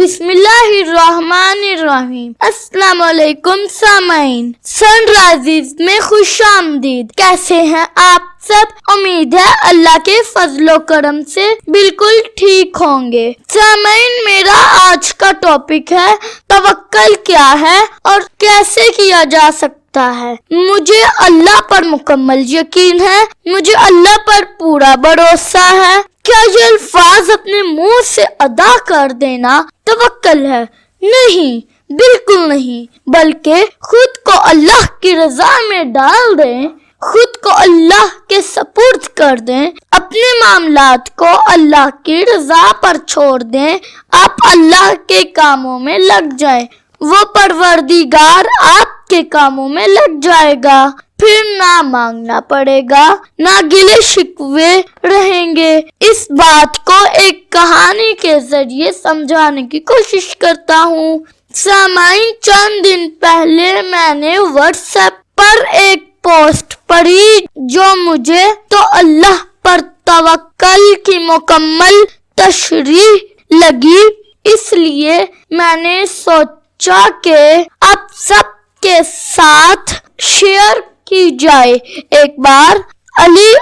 بسم اللہ الرحمن الرحیم۔ السلام علیکم سامعین، سن رائزز میں خوش آمدید۔ کیسے ہیں آپ سب؟ امید ہے اللہ کے فضل و کرم سے بالکل ٹھیک ہوں گے۔ سامعین، میرا آج کا ٹاپک ہے توکل کیا ہے اور کیسے کیا جا سکتا ہے۔ مجھے اللہ پر مکمل یقین ہے، مجھے اللہ پر پورا بھروسہ ہے۔ کیا یہ الفاظ اپنے منہ سے ادا کر دینا توکل ہے؟ نہیں، بالکل نہیں، بلکہ خود کو اللہ کی رضا میں ڈال دیں، خود کو اللہ کے سپرد کر دیں، اپنے معاملات کو اللہ کی رضا پر چھوڑ دیں، آپ اللہ کے کاموں میں لگ جائیں، وہ پروردگار آپ کے کاموں میں لگ جائے گا، پھر نہ مانگنا پڑے گا، نہ گلے شکوے رہیں گے۔ اس بات کو ایک کہانی کے ذریعے سمجھانے کی کوشش کرتا ہوں۔ سامعین، چند دن پہلے میں نے واٹس ایپ پر ایک پوسٹ پڑھی جو مجھے تو اللہ پر توکل کی مکمل تشریح لگی، اس لیے میں نے سوچا کہ اب سب کے ساتھ شیئر کی جائے۔ ایک بار علی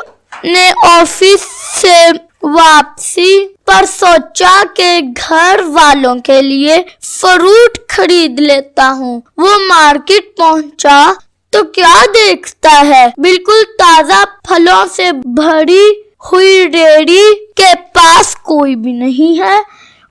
نے آفس سے واپسی پر سوچا کہ گھر والوں کے لیے فروٹ خرید لیتا ہوں۔ وہ مارکیٹ پہنچا تو کیا دیکھتا ہے، بالکل تازہ پھلوں سے بھری ہوئی ریڑھی کے پاس کوئی بھی نہیں ہے۔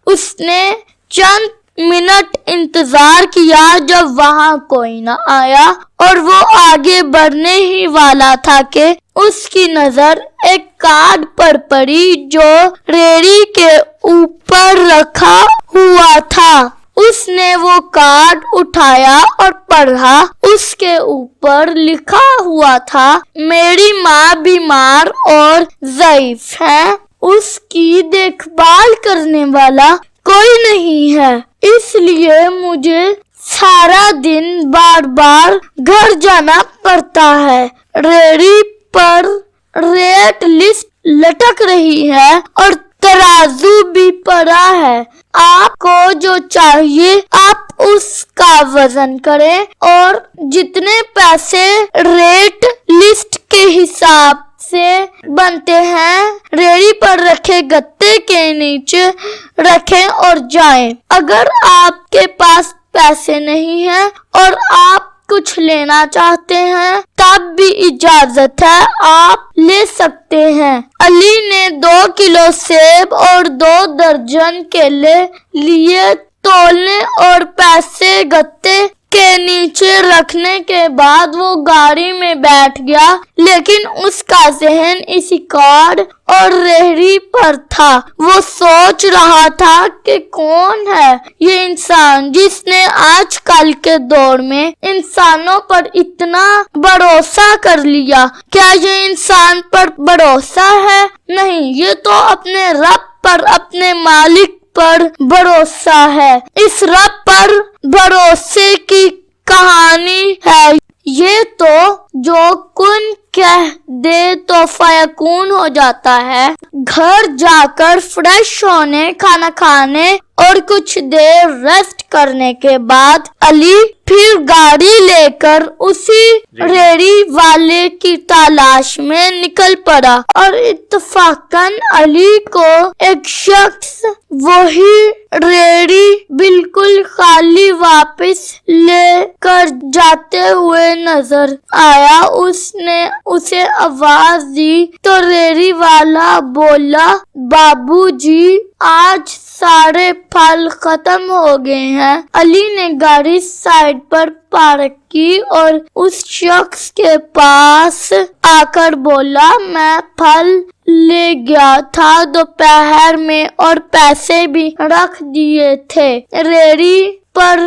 اس نے چند منٹ انتظار کیا، جب وہاں کوئی نہ آیا اور وہ آگے بڑھنے ہی والا تھا کہ اس کی نظر ایک کارڈ پر پڑی جو ریڑھی کے اوپر رکھا ہوا تھا۔ اس نے وہ کارڈ اٹھایا اور پڑھا۔ اس کے اوپر لکھا ہوا تھا، میری ماں بیمار اور ضعیف ہے، اس کی دیکھ بھال کرنے والا کوئی نہیں ہے، اس لیے مجھے سارا دن بار بار گھر جانا پڑتا ہے۔ ریڑھی پر ریٹ لسٹ لٹک رہی ہے اور ترازو بھی پڑا ہے، آپ کو جو چاہیے آپ اس کا وزن کریں اور جتنے پیسے ریٹ لسٹ کے حساب سے بنتے ہیں ریڑھی پر رکھے گتے کے نیچے رکھیں اور جائیں۔ اگر آپ کے پاس پیسے نہیں ہیں اور آپ کچھ لینا چاہتے ہیں تب بھی اجازت ہے، آپ لے سکتے ہیں۔ علی نے 2 کلو سیب اور 2 درجن کیلے لیے۔ تولنے اور پیسے گتے کے نیچے رکھنے کے بعد وہ گاڑی میں بیٹھ گیا، لیکن اس کا ذہن اسی کارڈ اور ریڑھی پر تھا۔ وہ سوچ رہا تھا کہ کون ہے یہ انسان جس نے آج کل کے دور میں انسانوں پر اتنا بھروسہ کر لیا۔ کیا یہ انسان پر بھروسہ ہے؟ نہیں، یہ تو اپنے رب پر، اپنے مالک پر بھروسہ ہے۔ اس رب پر بھروسے کی کہانی ہے یہ تو جو کن کہہ دے تو فیکون ہو جاتا ہے۔ گھر جا کر فریش ہونے، کھانا کھانے اور کچھ دیر ریسٹ کرنے کے بعد علی پھر گاڑی لے کر اسی ریڑھی والے کی تلاش میں نکل پڑا اور اتفاقاً علی کو ایک شخص وہی ریڑھی بالکل خالی واپس لے کر جاتے ہوئے نظر آیا۔ اس نے اسے آواز دی تو ریڑھی والا بولا، بابو جی آج سارے پھل ختم ہو گئے ہیں۔ علی نے گاڑی سائڈ پر پارک کی اور اس شخص کے پاس آ کر بولا، میں پھل لے گیا تھا دوپہر میں اور پیسے بھی رکھ دیے تھے ریڑھی پر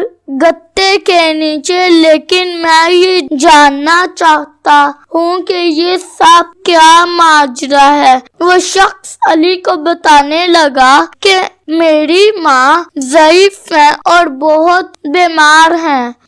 گتے کے نیچے، لیکن میں یہ جاننا چاہتا ہوں کہ یہ سب کیا ماجرا ہے۔ وہ شخص علی کو بتانے لگا کہ میری ماں ضعیف ہے اور بہت بیمار ہیں،